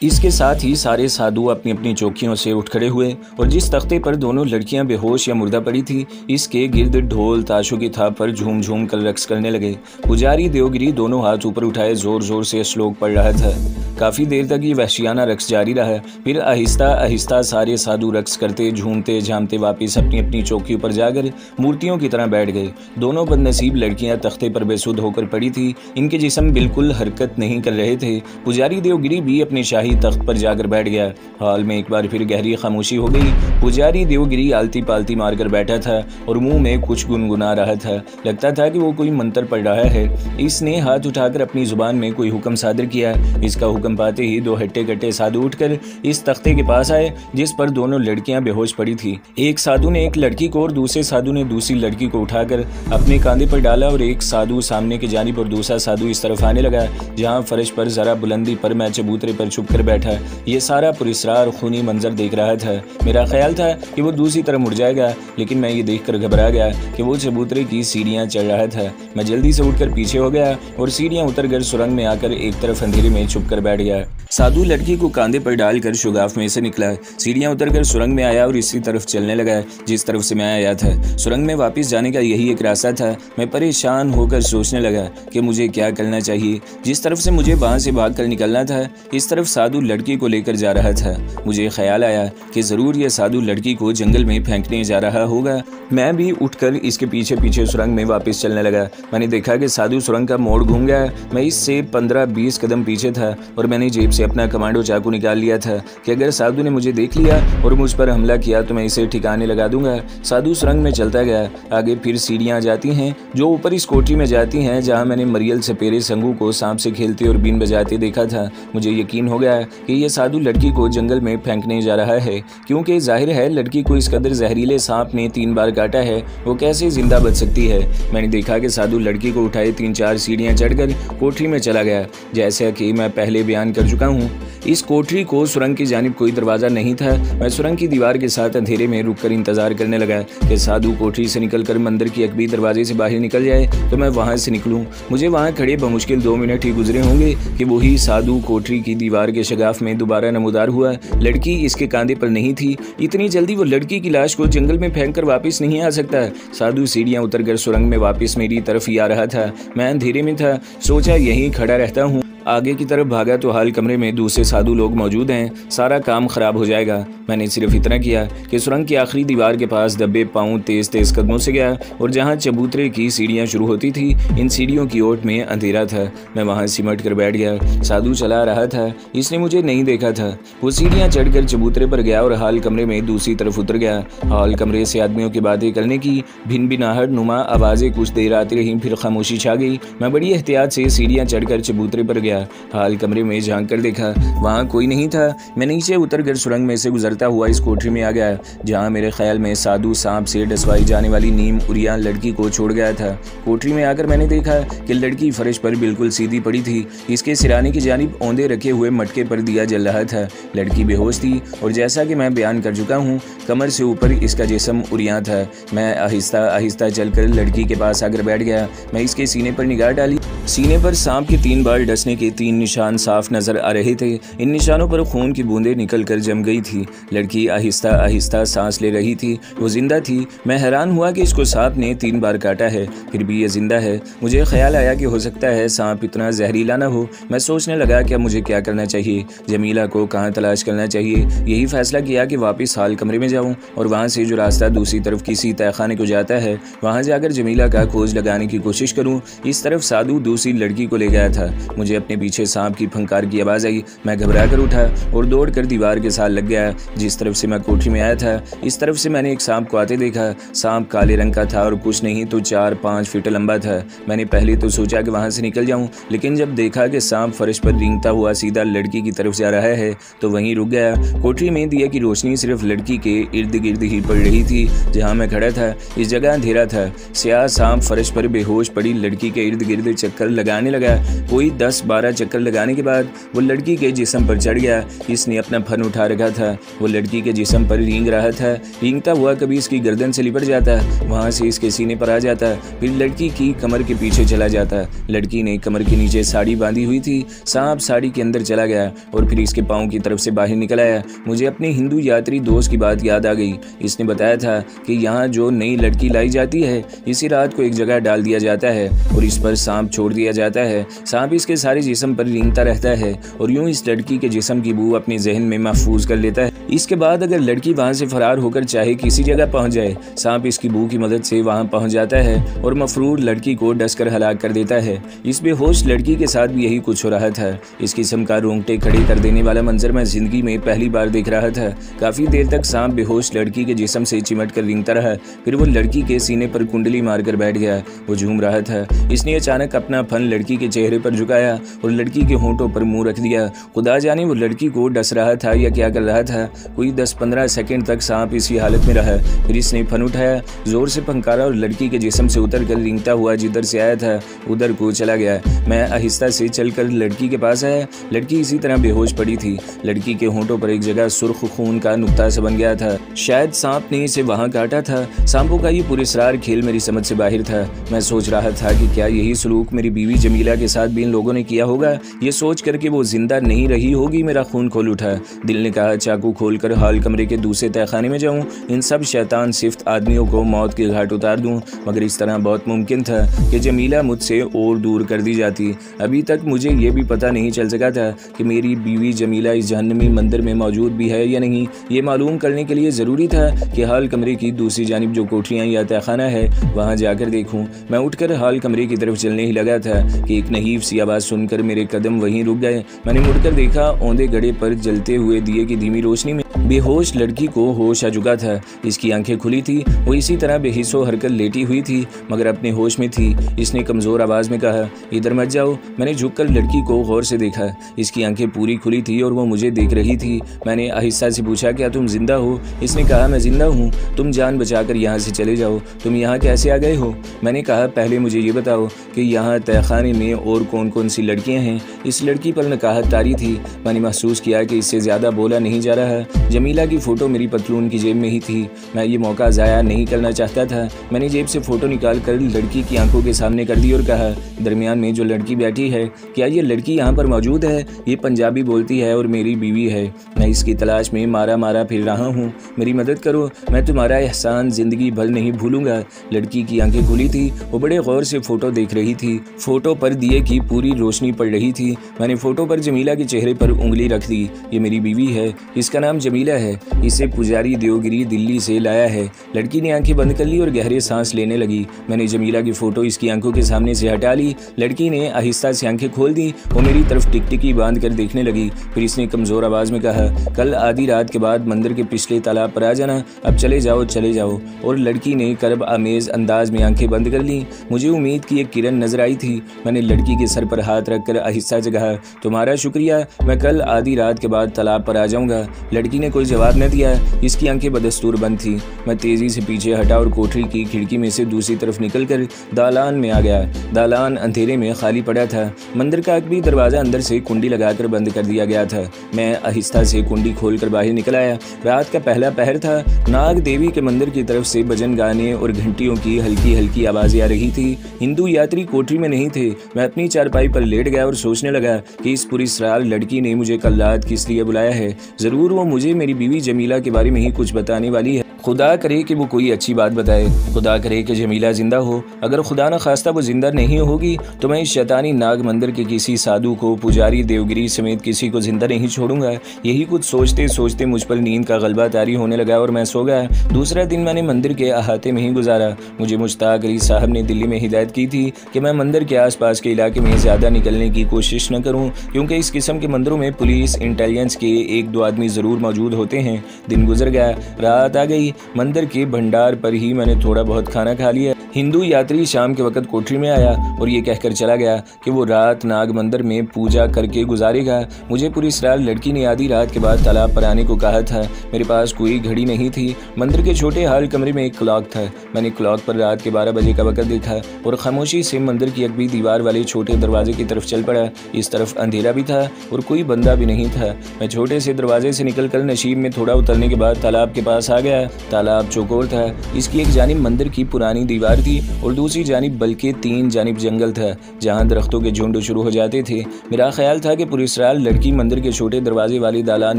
इसके साथ ही सारे साधु अपनी अपनी चौकियों से उठ खड़े हुए और जिस तख्ते पर दोनों लड़कियां बेहोश या मुर्दा पड़ी थी, इसके गिर्द ढोल ताशों की थाप पर झूम झूम कर रक्स करने लगे। पुजारी देवगिरी दोनों हाथ ऊपर उठाए जोर जोर से श्लोक पढ़ रहा था। काफ़ी देर तक ये वहशियाना रक्स जारी रहा। फिर आहिस्ता आहिस्ता सारे साधु रक्स करते झूमते झामते वापस अपनी अपनी चौकियों पर जाकर मूर्तियों की तरह बैठ गए। दोनों बदनसीब लड़कियां तख्ते पर बेसुध होकर पड़ी थी। इनके जिस्म बिल्कुल हरकत नहीं कर रहे थे। पुजारी देवगिरी भी अपनी शाही तख्त पर जाकर बैठ गया। हाल में एक बार फिर गहरी खामोशी हो गई। पुजारी देवगिरी आलती पालती मारकर बैठा था और मुंह में कुछ गुनगुना रहा था। लगता था कि वो कोई मंत्र पढ़ रहा है। इसने हाथ उठाकर अपनी जुबान में कोई हुक्म सादर किया। इसका हुक्म पाते ही दो हट्टे कट्टे साधु उठकर इस तख्ते के पास आए जिस पर दोनों लड़कियां बेहोश पड़ी थी। एक साधु ने एक लड़की को और दूसरे साधु ने दूसरी लड़की को उठाकर अपने कांधे पर डाला और एक साधु सामने की जानिब और दूसरा साधु इस तरफ आने लगा जहां फर्श पर जरा बुलंदी पर मैं चबूतरे पर छुप कर बैठा ये सारा पुरस्कार खूनी मंजर देख रहा था। मेरा ख्याल था कि वो दूसरी तरफ मुड़ जाएगा, लेकिन मैं ये देखकर घबरा गया कि वो चबूतरे की सीढ़ियां चढ़ रहा था। मैं जल्दी से उठकर पीछे हो गया और सीढ़ियां उतरकर सुरंग में आकर एक तरफ अंधेरे में छुप कर बैठ गया। साधु लड़की को कांधे पर डालकर शुगाफ में से निकला, सीढ़ियां उतरकर सुरंग में आया और इसी तरफ चलने लगा जिस तरफ से मैं आया था। सुरंग में वापस जाने का यही एक रास्ता था। मैं परेशान होकर सोचने लगा कि मुझे क्या करना चाहिए। जिस तरफ से मुझे वहां से भागकर निकलना था, इस तरफ साधु लड़की को लेकर जा रहा था। मुझे ख्याल आया कि जरूर यह साधु लड़की को जंगल में फेंकने जा रहा होगा। मैं भी उठकर इसके पीछे पीछे सुरंग में वापस चलने लगा। मैंने देखा कि साधु सुरंग का मोड़ घूम गया। मैं इससे 15-20 कदम पीछे था और मैंने जेब से अपना कमांडो चाकू निकाल लिया था कि अगर साधु ने मुझे देख लिया और मुझ पर हमला किया तो मैं इसे ठिकाने लगा दूंगा। साधु सुरंग में चलता गया। आगे फिर सीढ़ियां जाती हैं जो ऊपर इस कोठरी में जाती हैं जहां मैंने मरियल सपेरे संगू को सांप से खेलते और बीन बजाते देखा था। मुझे यकीन हो गया कि यह साधु लड़की को जंगल में फेंकने जा रहा है, क्योंकि जाहिर है लड़की को इस कदर जहरीले सांप ने 3 बार काटा है, वो कैसे जिंदा बच सकती है। मैंने देखा कि साधु लड़की को उठाए 3-4 सीढ़ियां चढ़कर कोठरी में चला गया। जैसा कि मैं पहले बयान कर चुका हूँ, इस कोठरी को सुरंग की जानिब कोई दरवाजा नहीं था। मैं सुरंग की दीवार के साथ अंधेरे में रुककर इंतजार करने लगा कि साधु कोठरी से निकलकर मंदिर की अकबी दरवाजे से बाहर निकल जाए तो मैं वहां से निकलूं। मुझे वहां खड़े बमुश्किल 2 मिनट ही गुजरे होंगे कि वही साधु कोठरी की दीवार के शगाफ में दोबारा नमूदार हुआ। लड़की इसके कांधे पर नहीं थी। इतनी जल्दी वो लड़की की लाश को जंगल में फेंक कर वापिस नहीं आ सकता। साधु सीढ़ियां उतरकर सुरंग में वापस मेरी तरफ ही आ रहा था। मैं अंधेरे में था। सोचा यहीं खड़ा रहता हूँ। आगे की तरफ भागा तो हाल कमरे में दूसरे साधु लोग मौजूद हैं। सारा काम खराब हो जाएगा। मैंने सिर्फ इतना किया कि सुरंग की आखिरी दीवार के पास दबे पांव तेज तेज कदमों से गया और जहां चबूतरे की सीढ़ियां शुरू होती थी, इन सीढ़ियों की ओट में अंधेरा था। मैं वहां सिमट कर बैठ गया। साधु चला रहा था। इसने मुझे नहीं देखा था। वो सीढ़ियां चढ़कर चबूतरे पर गया और हाल कमरे में दूसरी तरफ उतर गया। हाल कमरे से आदमियों की बातें करने की भिन भिनाहट नुमा आवाजें कुछ देर आती रही, फिर खामोशी छा गई। मैं बड़ी एहतियात से सीढ़ियां चढ़कर चबूतरे पर गया। हाल कमरे में झांक कर देखा, वहां कोई नहीं था। मैं नीचे उतरकर सुरंग में से गुजरता हुआ इस कोठरी में आ गया जहां मेरे ख्याल में साधु सांप से डसवाई जाने वाली नीम उरिया लड़की को छोड़ गया था। कोठरी में आकर मैंने देखा कि लड़की फर्श पर बिल्कुल सीधी पड़ी थी। इसके सिराने की जानिब औंधे रखे हुए मटके पर दिया जल रहा था। लड़की बेहोश थी और जैसा कि मैं बयान कर चुका हूँ, कमर से ऊपर इसका जिस्म उरिया था। मैं आहिस्ता आहिस्ता चलकर लड़की के पास आकर बैठ गया। मैं इसके सीने पर निगाह डाली। सीने पर सांप के 3 बार डसने के 3 निशान साफ नजर आ रहे थे। इन निशानों पर खून की बूंदें निकलकर जम गई थी। लड़की आहिस्ता आहिस्ता सांस ले रही थी। वो जिंदा थी। मैं हैरान हुआ कि इसको सांप ने 3 बार काटा है, फिर भी ये जिंदा है। मुझे ख्याल आया कि हो सकता है सांप इतना जहरीला ना हो। मैं सोचने लगा कि मुझे क्या करना चाहिए, जमीला को कहाँ तलाश करना चाहिए। यही फैसला किया कि वापस हाल कमरे में जाऊँ और वहाँ से जो रास्ता दूसरी तरफ किसी तहखाने को जाता है, वहाँ जाकर जमीला का खोज लगाने की कोशिश करूँ। इस तरफ साधु दूसरी लड़की को ले गया था। मुझे अपने पीछे सांप की फंकार की आवाज़ आई। मैं घबरा कर उठा और दौड़कर दीवार के साथ लग गया। जिस तरफ से मैं कोठरी में आया था, इस तरफ से मैंने एक सांप को आते देखा। सांप काले रंग का था और कुछ नहीं तो 4-5 फीट लंबा था। मैंने पहले तो सोचा कि वहां से निकल जाऊं, लेकिन जब देखा कि सांप फर्श पर रेंगता हुआ सीधा लड़की की तरफ जा रहा है तो वहीं रुक गया। कोठरी में दिया की रोशनी सिर्फ लड़की के इर्द गिर्द ही पड़ रही थी जहाँ मैं खड़ा था। इस जगह अंधेरा था। स्याह सांप फर्श पर बेहोश पड़ी लड़की के इर्द गिर्द चक्कर लगाने लगा। कोई 10-12 12 चक्कर लगाने के बाद वो लड़की के जिस्म पर चढ़ गया। इसने अपना फन उठा रखा था, वो लड़की के जिस्म पर रेंग रहा था। रेंगता हुआ कभी इसकी गर्दन से लिपट जाता, वहाँ से इसके सीने पर आ जाता, फिर लड़की की कमर के पीछे चला जाता। लड़की ने कमर के नीचे साड़ी बांधी हुई थी, सांप साड़ी के अंदर चला गया और फिर इसके पाँव की तरफ से बाहर निकल आया। मुझे अपने हिंदू यात्री दोस्त की बात याद आ गई। इसने बताया था कि यहाँ जो नई लड़की लाई जाती है, इसी रात को एक जगह डाल दिया जाता है और इस पर सांप छोड़ दिया जाता है। सांप इसके सारे जिस्म पर रेंगता रहता है और यूं इस लड़की के जिस्म की बू अपने जहन में महफूज कर लेता है। इसके बाद अगर लड़की वहां से फरार होकर चाहे किसी जगह पहुंच जाए, सांप इसकी बू की मदद से वहां पहुंच जाता है और मफरूर लड़की को डसकर हलाक कर देता है। इस बेहोश लड़की के साथ भी यही कुछ हो रहा था। इस किस्म का रोंगटे खड़े कर देने वाला मंजर मैं जिंदगी में पहली बार देख रहा था। काफी देर तक सांप बेहोश लड़की के जिस्म से चिमट कर रेंगता रहा, फिर वो लड़की के सीने पर कुंडली मारकर बैठ गया। वो झूम रहा था। इसने अचानक अपना फन लड़की के चेहरे पर झुकाया और लड़की के होंठों पर मुंह रख दिया। खुदा जाने वो लड़की को डस रहा था या क्या कर रहा था। कोई 10-15 सेकंड तक सांप इसी हालत में रहा। फिर इसने फन उठाया, जोर से फंकारा और लड़की के जिस्म से उतर कर रेंगता हुआ जिधर से आया था उधर को चला गया। मैं आहिस्ता से चलकर लड़की के पास आया। लड़की इसी तरह बेहोश पड़ी थी। लड़की के होंठों पर एक जगह सुर्ख खून का नुक्ता सा बन गया था। शायद सांप ने इसे वहां काटा था। सांपों का ये पुरस्कार खेल मेरी समझ से बाहर था। मैं सोच रहा था कि क्या यही सलूक मेरी बीवी जमीला के साथ भी इन लोगों ने किया होगा। ये सोच करके वो जिंदा नहीं रही होगी, मेरा खून खोल उठा। दिल ने कहा चाकू खोलकर हॉल कमरे के दूसरे तहखाने में जाऊं, इन सब शैतान सिफ्त आदमियों को मौत के घाट उतार दूं। मगर इस तरह बहुत मुमकिन था कि जमीला मुझसे और दूर कर दी जाती। अभी तक मुझे ये भी पता नहीं चल सका था कि मेरी बीवी जमीला इस जहन्नमी मंदिर में मौजूद भी है या नहीं। ये मालूम करने के लिए ज़रूरी था कि हॉल कमरे की दूसरी जानिब जो कोठरियाँ या तहखाना है वहाँ जाकर देखूँ। मैं उठकर हॉल कमरे की तरफ चलने ही लगा था कि एक नहीफ सी आवाज़ सुनकर मेरे कदम वहीं रुक गए। मैंने मुड़कर देखा, औंधे गड़े पर जलते हुए दिए की धीमी रोशनी में बेहोश लड़की को होश आ चुका था। इसकी आंखें खुली थी, वो इसी तरह बेहिस्सो हरकत लेटी हुई थी मगर अपने होश में थी। इसने कमज़ोर आवाज़ में कहा, इधर मत जाओ। मैंने झुककर लड़की को गौर से देखा। इसकी आंखें पूरी खुली थी और वो मुझे देख रही थी। मैंने आहिस्ता से पूछा, क्या तुम जिंदा हो? इसने कहा, मैं जिंदा हूँ। तुम जान बचाकर यहाँ से चले जाओ। तुम यहाँ कैसे आ गए हो? मैंने कहा, पहले मुझे ये बताओ कि यहाँ तहखाने में और कौन कौन सी लड़कियाँ हैं। इस लड़की पर नकाहत तारी थी। मैंने महसूस किया कि इससे ज़्यादा बोला नहीं जा रहा। जमीला की फ़ोटो मेरी पतलून की जेब में ही थी। मैं ये मौका ज़ाया नहीं करना चाहता था। मैंने जेब से फ़ोटो निकाल कर लड़की की आंखों के सामने कर दी और कहा, दरमियान में जो लड़की बैठी है, क्या ये लड़की यहाँ पर मौजूद है? ये पंजाबी बोलती है और मेरी बीवी है। मैं इसकी तलाश में मारा मारा फिर रहा हूँ। मेरी मदद करो, मैं तुम्हारा एहसान ज़िंदगी भर नहीं भूलूंगा। लड़की की आंखें खुली थी। वो बड़े गौर से फ़ोटो देख रही थी। फ़ोटो पर दिए की पूरी रोशनी पड़ रही थी। मैंने फ़ोटो पर जमीला के चेहरे पर उंगली रख दी। ये मेरी बीवी है, इसका नाम जमीला है। इसे पुजारी देवगिरी दिल्ली से लाया है। लड़की ने आंखें बंद कर ली और गहरे सांस लेने लगी। मैंने जमीला की फ़ोटो इसकी आंखों के सामने से हटा ली। लड़की ने आहिस्ता से आंखें खोल दी। वो मेरी तरफ टिकटिकी बांध कर देखने लगी। फिर इसने कमज़ोर आवाज़ में कहा, कल आधी रात के बाद मंदिर के पिछले तालाब पर आ जाना। अब चले जाओ चले जाओ। और लड़की ने करब आमेज़ अंदाज में आंखें बंद कर ली। मुझे उम्मीद की एक किरण नजर आई थी। मैंने लड़की के सर पर हाथ रखकर आहिस्ता से कहा, तुम्हारा शुक्रिया, मैं कल आधी रात के बाद तालाब पर आ जाऊँगा। लड़की ने कोई जवाब न दिया। इसकी आंखें बदस्तूर बंद थी। मैं तेज़ी से पीछे हटा और कोठरी की खिड़की में से दूसरी तरफ निकलकर दालान में आ गया। दालान अंधेरे में खाली पड़ा था। मंदिर का भी दरवाज़ा अंदर से कुंडी लगाकर बंद कर दिया गया था। मैं आहिस्ता से कुंडी खोलकर बाहर निकल आया। रात का पहला पहर था। नाग देवी के मंदिर की तरफ से भजन गाने और घंटियों की हल्की हल्की आवाज़ें आ रही थी। हिंदू यात्री कोठरी में नहीं थे। मैं अपनी चारपाई पर लेट गया और सोचने लगा कि इस पुरस्कार लड़की ने मुझे कल रात किस लिए बुलाया है। ज़रूर वो मुझे मेरी बीवी जमीला के बारे में ही कुछ बताने वाली है। खुदा करे कि वो कोई अच्छी बात बताए। खुदा करे कि जमीला जिंदा हो। अगर खुदा न खास्ता वो जिंदा नहीं होगी तो मैं इस शैतानी नाग मंदिर के किसी साधु को, पुजारी देवगिरी समेत किसी को जिंदा नहीं छोड़ूंगा। यही कुछ सोचते सोचते मुझ पर नींद का गलबा तारी होने लगा और मैं सो गया। दूसरा दिन मैंने मंदिर के अहाते में ही गुजारा। मुझे मुश्ताक अली साहब ने दिल्ली में हिदायत की थी कि मैं मंदिर के आसपास के इलाके में ज़्यादा निकलने की कोशिश न करूँ, क्योंकि इस किस्म के मंदिरों में पुलिस इंटेलिजेंस के 1-2 आदमी ज़रूर मौजूद होते हैं। दिन गुजर गया, रात आ गई। थी। मंदिर के भंडार पर ही मैंने थोड़ा बहुत खाना खा लिया। हिंदू यात्री शाम के वक्त कोठरी में आया और ये कहकर चला गया कि वो रात नाग मंदिर में पूजा करके गुजारेगा। मुझे पूरी इसरार लड़की ने आधी रात के बाद तालाब पर आने को कहा था। मेरे पास कोई घड़ी नहीं थी। मंदिर के छोटे हाल कमरे में एक क्लॉक था। मैंने क्लॉक पर रात के 12 बजे का वक्त देखा और खामोशी से मंदिर की अगली दीवार वाले छोटे दरवाजे की तरफ चल पड़ा। इस तरफ अंधेरा भी था और कोई बंदा भी नहीं था। मैं छोटे से दरवाजे से निकलकर नशीब में थोड़ा उतरने के बाद तालाब के पास आ गया। तालाब चौकोर था। इसकी एक जानिब मंदिर की पुरानी दीवार थी और दूसरी जानिब बल्कि 3 जानिब जंगल था जहां दरख्तों के झुंड शुरू हो जाते थे। मेरा ख्याल था कि पुरस्कार लड़की मंदिर के छोटे दरवाजे वाली दालान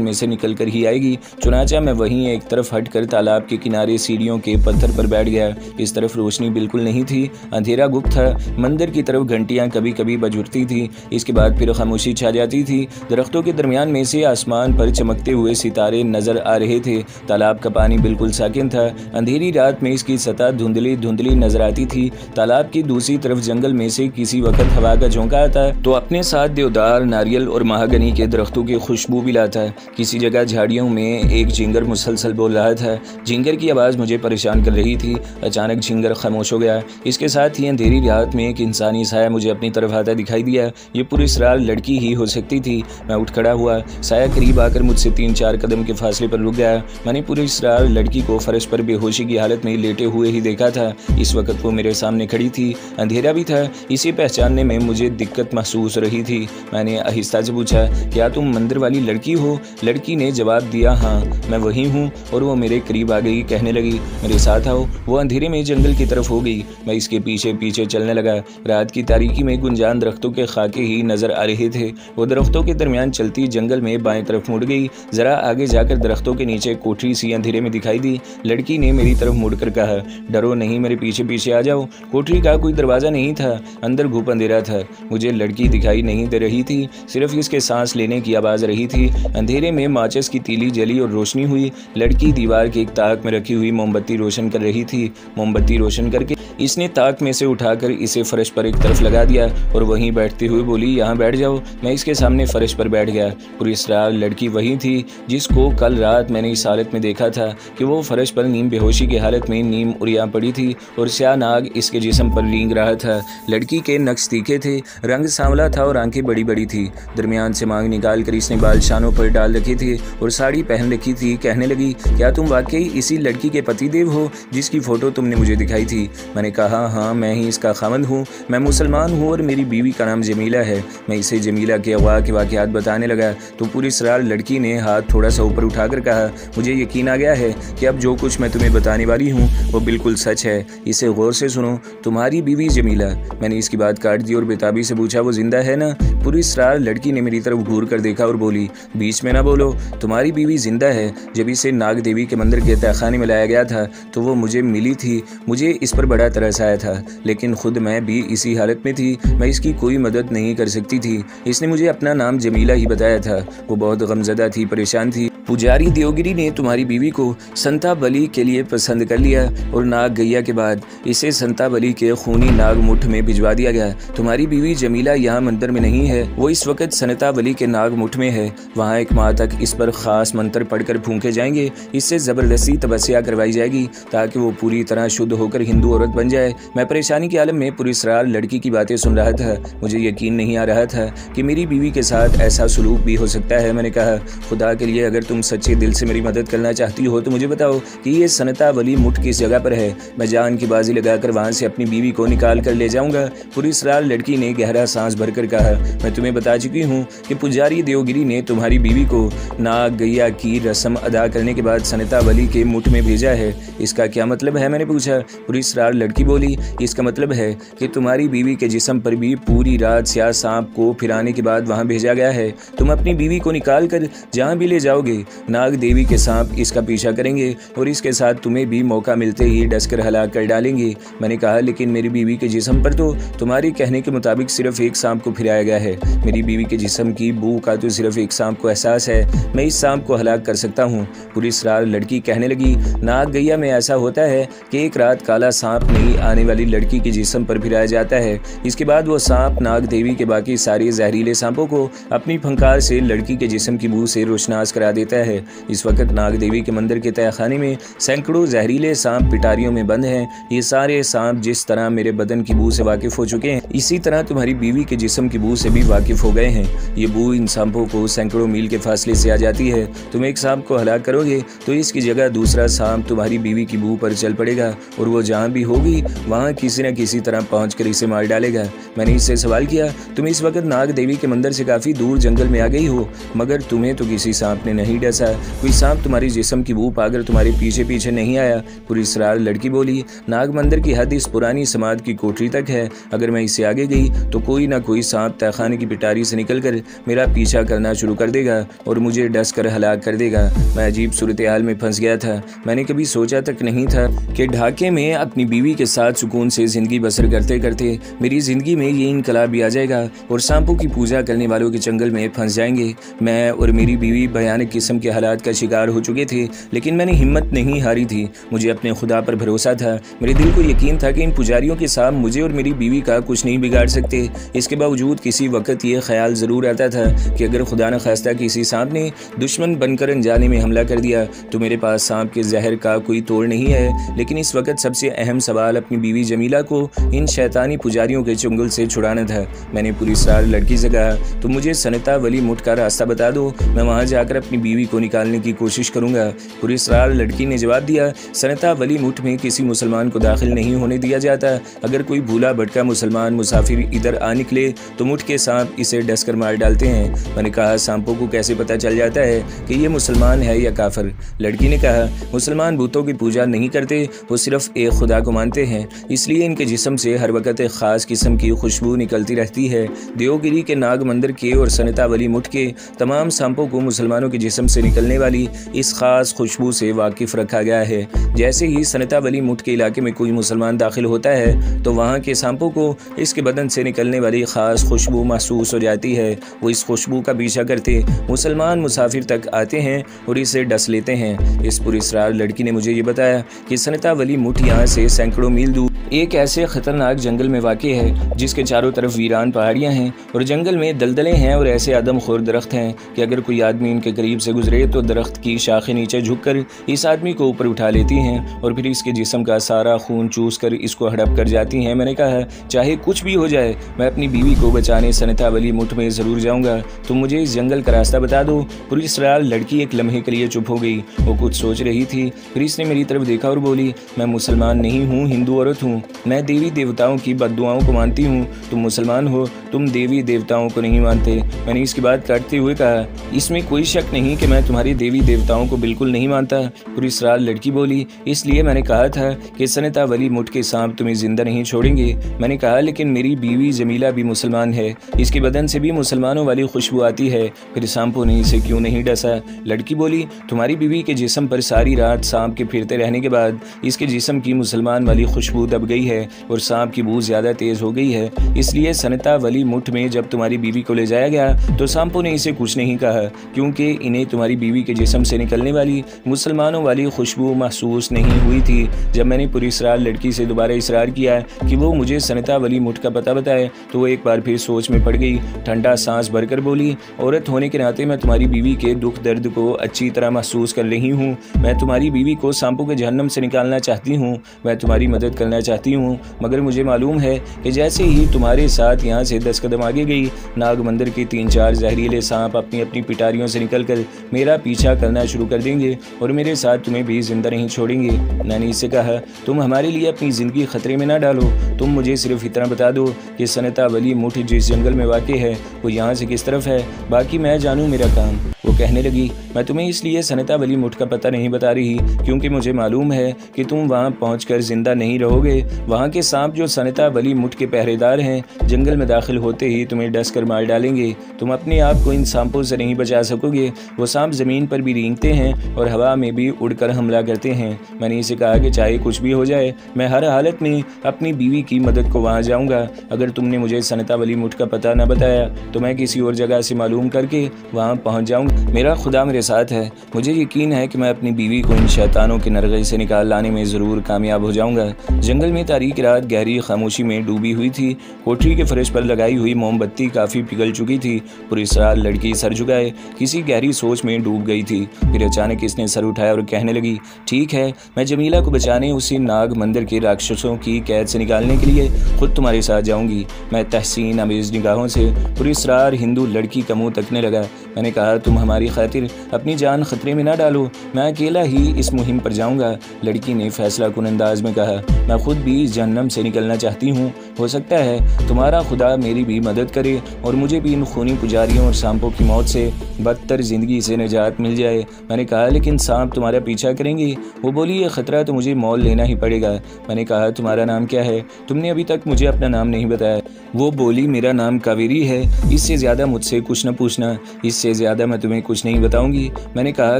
में से निकल कर ही आएगी। चुनाचा मैं वहीं एक तरफ हटकर तालाब के किनारे सीढ़ियों के पत्थर पर बैठ गया। इस तरफ रोशनी बिल्कुल नहीं थी। अंधेरा गुप्त था। मंदिर की तरफ घंटियां कभी कभी बज उठती थी। इसके बाद फिर खामोशी छा जाती थी। दरख्तों के दरमियान में से आसमान पर चमकते हुए सितारे नजर आ रहे थे। तालाब का पानी बिल्कुल साकिन था। अंधेरी रात में इसकी सतह धुंधली धुंधली नजर आती थी। तालाब की दूसरी तरफ जंगल में से किसी वक्त हवा का झोंका आता तो अपने साथ देवदार, नारियल और महागनी के दरख्तों की खुशबू भी लाता। किसी जगह झाड़ियों में एक झिंगर मुसलसल बोल रहा था। झिंगर की आवाज़ मुझे परेशान कर रही थी। अचानक झिंगर खामोश हो गया। इसके साथ ही अंधेरी रात में एक इंसानी साया मुझे अपनी तरफ आता दिखाई दिया। ये पुरस्कार लड़की ही हो सकती थी। मैं उठ खड़ा हुआ। साया करीब आकर मुझसे 3-4 कदम के फासले पर रुक गया। मैंने पुरस्कार लड़की को फर्श पर बेहोशी की हालत में लेटे हुए ही देखा था। इस वक्त वो मेरे सामने खड़ी थी। अंधेरा भी था। इसे पहचानने में मुझे दिक्कत महसूस रही थी। मैंने आहिस्ता से पूछा, क्या तुम मंदिर वाली लड़की हो? लड़की ने जवाब दिया, हाँ मैं वही हूँ। और वो मेरे करीब आ गई। कहने लगी, मेरे साथ आओ। वो अंधेरे में जंगल की तरफ हो गई। मैं इसके पीछे पीछे चलने लगा। रात की तारीकी में गुंजान दरख्तों के खाके ही नजर आ रहे थे। वो दरख्तों के दरमियान चलती जंगल में बाएं तरफ मुड़ गई। जरा आगे जाकर दरख्तों के नीचे कोठरी सी अंधेरे में दिखाई दी। लड़की ने मेरी तरफ मुड़कर कहा, डरो नहीं, मेरे पीछे पीछे आ जाओ। कोठरी का कोई दरवाजा नहीं था। अंदर घुप अंधेरा था। मुझे लड़की दिखाई नहीं दे रही थी। सिर्फ इसके सांस लेने की आवाज़ रही थी। अंधेरे में माचिस की तीली जली और रोशनी हुई। लड़की दीवार के एक ताक में रखी हुई मोमबत्ती रोशन कर रही थी। मोमबत्ती रोशन करके इसने ताक में से उठाकर इसे फर्श पर एक तरफ लगा दिया और वहीं बैठते हुए बोली, यहाँ बैठ जाओ। मैं इसके सामने फर्श पर बैठ गया। पुरस्कार लड़की वही थी जिसको कल रात मैंने इस हालत में देखा था कि वो फर्श पर नीम बेहोशी की हालत में नीम उरिया पड़ी थी और स्याह नाग इसके जिस्म पर रींग रहा था। लड़की के नक्श तीखे थे। रंग सांवला था और आंखें बड़ी बड़ी थी। दरमियान से मांग निकाल कर इसने बाल शानों पर डाल रखे थे और साड़ी पहन रखी थी। कहने लगी, क्या तुम वाकई इसी लड़की के पतिदेव हो जिसकी फ़ोटो तुमने मुझे दिखाई थी? मैंने कहा, हाँ मैं ही इसका खामंद हूँ। मैं मुसलमान हूँ और मेरी बीवी का नाम जमीला है। मैं इसे जमीला के अगवा के वाक़यात बताने लगा तो पूरी सरार लड़की ने हाथ थोड़ा सा ऊपर उठाकर कहा, मुझे यकीन आ गया है कि अब जो कुछ मैं तुम्हें बताने वाली हूँ वो बिल्कुल सच है। इसे गौर से सुनो। तुम्हारी बीवी जमीला। मैंने इसकी बात काट दी और बेताबी से पूछा, वो जिंदा है ना? पूरी सरार लड़की ने मेरी तरफ घूर कर देखा और बोली, बीच में ना बोलो। तुम्हारी बीवी जिंदा है। जब इसे नाग देवी के मंदिर के तहखाने में लाया गया था तो वो मुझे मिली थी। मुझे इस पर बड़ा तरस आया था, लेकिन खुद मैं भी इसी हालत में थी। मैं इसकी कोई मदद नहीं कर सकती थी। इसने मुझे अपना नाम जमीला ही बताया था। वो बहुत गमजदा थी, परेशान थी। पुजारी देवगिरी ने तुम्हारी बीवी को संता बली के लिए पसंद कर लिया और नाग गैया के बाद इसे संता बली के खूनी नाग मुठ में भिजवा दिया गया। तुम्हारी बीवी जमीला यहाँ मंदिर में नहीं है। वो इस वक्त संता बली के नाग मुठ में है। वहाँ 1 माह तक इस पर खास मंत्र पढ़कर फूंके जाएंगे। इससे ज़बरदस्ती तपस्या करवाई जाएगी ताकि वो पूरी तरह शुद्ध होकर हिंदू औरत बन जाए। मैं परेशानी के आलम में पूरी सरार लड़की की बातें सुन रहा था। मुझे यकीन नहीं आ रहा था कि मेरी बीवी के साथ ऐसा सलूक भी हो सकता है। मैंने कहा, खुदा के लिए अगर तुम सच्चे दिल से मेरी मदद करना चाहती हो तो मुझे बताओ कि ये सनता वली मुठ किस जगह पर है। मैं जान की बाजी लगाकर वहाँ से अपनी बीवी को निकाल कर ले जाऊँगा। पूरी सरार लड़की ने गहरा सांस भरकर कहा, मैं तुम्हें बता चुकी हूँ कि पुजारी देवगिरी ने तुम्हारी बीवी को नाग गैया की रस्म अदा करने के बाद सनता वली के मुठ में भेजा है। इसका क्या मतलब है? मैंने पूछा। पूरी सरार लड़की बोली, इसका मतलब है कि तुम्हारी बीवी के जिस्म पर भी पूरी रात स्याह सांप को फिराने के बाद वहाँ भेजा गया है। तुम अपनी बीवी को निकाल कर जहाँ भी ले जाओगे नाग देवी के सांप इसका पीछा करेंगे और इसके साथ तुम्हें भी मौका मिलते ही डसकर हलाक कर डालेंगे। मैंने कहा, लेकिन मेरी बीवी के जिस्म पर तो तुम्हारे कहने के मुताबिक सिर्फ एक सांप को फिराया गया है। मेरी बीवी के जिस्म की बू का तो सिर्फ एक सांप को एहसास है। मैं इस सांप को हलाक कर सकता हूँ। पूरी सरार लड़की कहने लगी, नाग गैया में ऐसा होता है कि एक रात काला सांप नहीं आने वाली लड़की के जिस्म पर फिराया जाता है। इसके बाद वो सांप नाग देवी के बाकी सारे जहरीले सांपों को अपनी फंकार से लड़की के जिस्म की बू से रोशनास करा देता है। इस वक्त नाग देवी के मंदिर के तहखाने तहखाने में सैकड़ों जहरीले सांप पिटारियों में बंद हैं। ये सारे सांप जिस तरह मेरे बदन की बू से वाकिफ हो चुके हैं, इसी तरह तुम्हारी बीवी के जिस्म की बू से भी वाकिफ हो गए हैं। ये बू इन सांपों को सैकड़ों मील के फासले से आ जाती है। तुम एक सांप को हलाक करोगे तो इसकी जगह दूसरा सांप तुम्हारी बीवी की बू पर चल पड़ेगा और वो जहाँ भी होगी वहाँ किसी न किसी तरह पहुँच इसे मार डालेगा। मैंने इससे सवाल किया, तुम इस वक्त नाग देवी के मंदिर से काफी दूर जंगल में आ गई हो, मगर तुम्हें तो किसी सांप ने नहीं डसा। कोई सांप तुम्हारी जिस्म की बू पाकर तुम्हारे पीछे पीछे नहीं आया? पुरस्कार लड़की बोली, नाग मंदिर की हद इस पुरानी समाध की कोठरी तक है। अगर मैं इससे आगे गई तो कोई ना कोई सांप तहखाने की पिटारी से निकलकर मेरा पीछा करना शुरू कर देगा और मुझे डस कर हलाक कर देगा। मैं अजीब सूरत हाल में फंस गया था। मैंने कभी सोचा तक नहीं था कि ढाके में अपनी बीवी के साथ सुकून से जिंदगी बसर करते करते मेरी जिंदगी में ये इनकलाब भी आ जाएगा और सांपों की पूजा करने वालों के जंगल में फंस जाएंगे। मैं और मेरी बीवी भयानक किस्म के हालात का शिकार हो चुके थे, लेकिन मैंने हिम्मत नहीं हारी थी। मुझे अपने खुदा पर भरोसा था। मेरे दिल को यकीन था कि इन पुजारियों के सांप मुझे और मेरी बीवी का कुछ नहीं बिगाड़ सकते। इसके बावजूद किसी वक्त ये ख्याल ज़रूर आता था कि अगर खुदा न खास्ता किसी सांप ने दुश्मन बनकर अनजाने में हमला कर दिया तो मेरे पास सांप के जहर का कोई तोड़ नहीं है। लेकिन इस वक्त सबसे अहम सवाल अपनी बीवी जमीला को इन शैतानी पुजारियों के चुंगल से छुड़ाना था। मैंने पूरी सार लड़की से कहा, तुम मुझे सनता वली मुठ का रास्ता बता दो, मैं वहां जाकर अपनी बीवी को निकालने की कोशिश करूंगा। पूरी सार लड़की ने जवाब दिया, सनता वली मुठ में किसी मुसलमान को दाखिल नहीं होने दिया जाता। अगर कोई भूला भटका मुसलमान मुसाफिर इधर आ निकले तो मुठ के सांप इसे डस कर मार डालते हैं। मैंने कहा, सांपों को कैसे पता चल जाता है कि ये मुसलमान है या काफिर? लड़की ने कहा, मुसलमान भूतों की पूजा नहीं करते, वो सिर्फ एक खुदा को मानते हैं, इसलिए इनके जिस्म से हर वक्त एक खास किस्म की खुशबू निकलती रहती है। देवगिरी के नाग मंदिर के और सनता वली मुठ के तमाम सांपों को मुसलमानों के जिस्म से निकलने वाली इस खास खुशबू से वाकिफ रखा गया है। जैसे ही सनता वली मुठ के इलाके में कोई मुसलमान दाखिल होता है तो वहाँ के सांपों को इसके बदन से निकलने वाली खास खुशबू महसूस हो जाती है। वो इस खुशबू का पीछा करते मुसलमान मुसाफिर तक आते हैं और इसे डस लेते हैं। इस पुरस्कार लड़की ने मुझे ये बताया कि सनता वली मुठ यहाँ से सैकड़ों मील दूर एक ऐसे खतरनाक जंगल में वाक़ई है जिसके चारों तरफ वीरान पहाड़ियाँ हैं और जंगल में दलदलें हैं और ऐसे आदमखोर दरख्त हैं कि अगर कोई आदमी इनके करीब से गुजरे तो दरख्त की शाखें नीचे झुककर इस आदमी को ऊपर उठा लेती हैं और फिर इसके जिस्म का सारा खून चूस कर इसको हड़प कर जाती हैं। मैंने कहा, चाहे कुछ भी हो जाए मैं अपनी बीवी को बचाने सनता वली मुठ में ज़रूर जाऊँगा, तुम मुझे इस जंगल का रास्ता बता दो। पुरस्कार लड़की एक लम्हे के लिए चुप हो गई। वो कुछ सोच रही थी, फिर इसने मेरी तरफ देखा और बोली, मैं मुसलमान नहीं हूँ, हिंदू औरत हूँ। मैं देवी देवताओं की बद्दुआओं को मानती हूँ। तुम मुसलमान हो, तुम देवी देवताओं को नहीं मानते। मैंने इसकी बात काटते हुए कहा, इसमें कोई शक नहीं कि मैं तुम्हारी देवी देवताओं को बिल्कुल नहीं मानता। पुरस्कार लड़की बोली, इसलिए मैंने कहा था कि सनता वली मुठ के सांप तुम्हें जिंदा नहीं छोड़ेंगे। मैंने कहा, लेकिन मेरी बीवी जमीला भी मुसलमान है, इसके बदन से भी मुसलमानों वाली खुशबू आती है, फिर सांपों ने इसे क्यों नहीं डसा? लड़की बोली, तुम्हारी बीवी के जिस्म पर सारी रात सांप के फिरते रहने के बाद इसके जिस्म की मुसलमान वाली खुशबू दब गई है और सांप की बू ज्यादा तेज हो गई है, इसलिए सनता वली मुठ में जब तुम्हारी बीवी को ले जाया गया तो सांपों ने इसे कुछ नहीं कहा, क्योंकि इन्हें तुम्हारी बीवी के जिस्म से निकलने वाली मुसलमानों वाली खुशबू महसूस नहीं हुई थी। जब मैंने पुरस्कार लड़की से दोबारा इसरार किया कि वो मुझे सनता वली मुठ का पता बताए तो वो एक बार फिर सोच में पड़ गई। ठंडा सांस भरकर बोली, औरत होने के नाते मैं तुम्हारी बीवी के दुख दर्द को अच्छी तरह महसूस कर रही हूँ। मैं तुम्हारी बीवी को सांपों के जहन्नम से निकालना चाहती हूँ, मैं तुम्हारी मदद करना चाहती हूँ, मगर मुझे मालूम है कि जैसे ही तुम्हारे साथ यहाँ से 10 कदम आगे गई, नाग मंदिर के 3-4 जहरीले सांप अपनी अपनी पिटारियों से निकलकर मेरा पीछा करना शुरू कर देंगे और मेरे साथ तुम्हें भी जिंदा नहीं छोड़ेंगे। मैंने इससे कहा, तुम हमारे लिए अपनी ज़िंदगी खतरे में ना डालो, तुम मुझे सिर्फ इतना बता दो कि सनता वली मुठ जिस जंगल में वाक़ई है वो यहाँ से किस तरफ है, बाकी मैं जानूँ मेरा काम। वो कहने लगी, मैं तुम्हें इसलिए सनता वली मुठ का पता नहीं बता रही क्योंकि मुझे मालूम है कि तुम वहाँ पहुँचकर जिंदा नहीं रहोगे। वहाँ के सांप जो सनता वली मुठ के पहरेदार हैं जंगल में दाखिल होते ही तुम्हें डस कर मार डालेंगे। तुम अपने आप को इन सांपों से नहीं बचा सकोगे। वो सांप ज़मीन पर भी रेंगते हैं और हवा में भी उड़कर हमला करते हैं। मैंने इसे कहा कि चाहे कुछ भी हो जाए मैं हर हालत में अपनी बीवी की मदद को वहाँ जाऊँगा। अगर तुमने मुझे सनता वली मुठ का पता न बताया तो मैं किसी और जगह से मालूम करके वहाँ पहुँच जाऊँगा। मेरा खुदा मेरे साथ है, मुझे यकीन है कि मैं अपनी बीवी को इन शैतानों के नरगे से निकाल लाने में ज़रूर कामयाब हो जाऊँगा। जंगल में तारीक रात गहरी खामोशी में डूबी हुई थी। कोठरी के फर्श पर लगाई हुई मोमबत्ती काफ़ी पिघल चुकी थी। पुरस्कार लड़की सर झुकाए किसी गहरी सोच में डूब गई थी। फिर अचानक इसने सर उठाया और कहने लगी, ठीक है, मैं जमीला को बचाने उसी नाग मंदिर के राक्षसों की कैद से निकालने के लिए खुद तुम्हारे साथ जाऊंगी। मैं तहसीन अमेज़ निगाहों से पुरस्रार हिंदू लड़की का मुँह तकने लगा। मैंने कहा, तुम हमारी खातिर अपनी जान खतरे में ना डालो, मैं अकेला ही इस मुहिम पर जाऊंगा। लड़की ने फैसला कुन अंदाज में कहा, मैं खुद भी इस जहन्नम से निकलना चाहती हूँ। हो सकता है तुम्हारा खुदा मेरी भी मदद करे और मुझे भी इन खूनी पुजारियों और सांपों की मौत से बदतर ज़िंदगी से निजात मिल जाए। मैंने कहा, लेकिन सांप तुम्हारा पीछा करेंगे? वो बोली, ये ख़तरा तो मुझे मोल लेना ही पड़ेगा। मैंने कहा, तुम्हारा नाम क्या है? तुमने अभी तक मुझे अपना नाम नहीं बताया। वो बोली, मेरा नाम कावेरी है, इससे ज़्यादा मुझसे कुछ न पूछना, इससे ज़्यादा मैं तुम्हें कुछ नहीं बताऊंगी। मैंने कहा,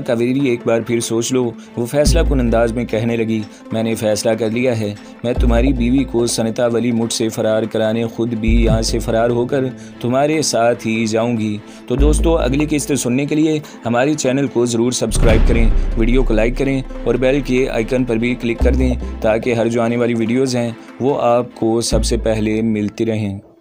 कावेरी एक बार फिर सोच लो। वो फैसला कुन अंदाज में कहने लगी, मैंने फ़ैसला कर लिया है, मैं तुम्हारी बीवी को सनता वली मुठ से फ़रार कराने खुद भी यहाँ से फ़रार होकर तुम्हारे साथ ही जाऊँगी। तो दोस्तों, अगली किस्त सुनने के लिए हमारे चैनल को ज़रूर सब्सक्राइब करें, वीडियो को लाइक करें और बेल के आइकन पर भी क्लिक कर दें ताकि हर जो आने वाली वीडियोज़ हैं वो आपको सबसे पहले मिलती रहें।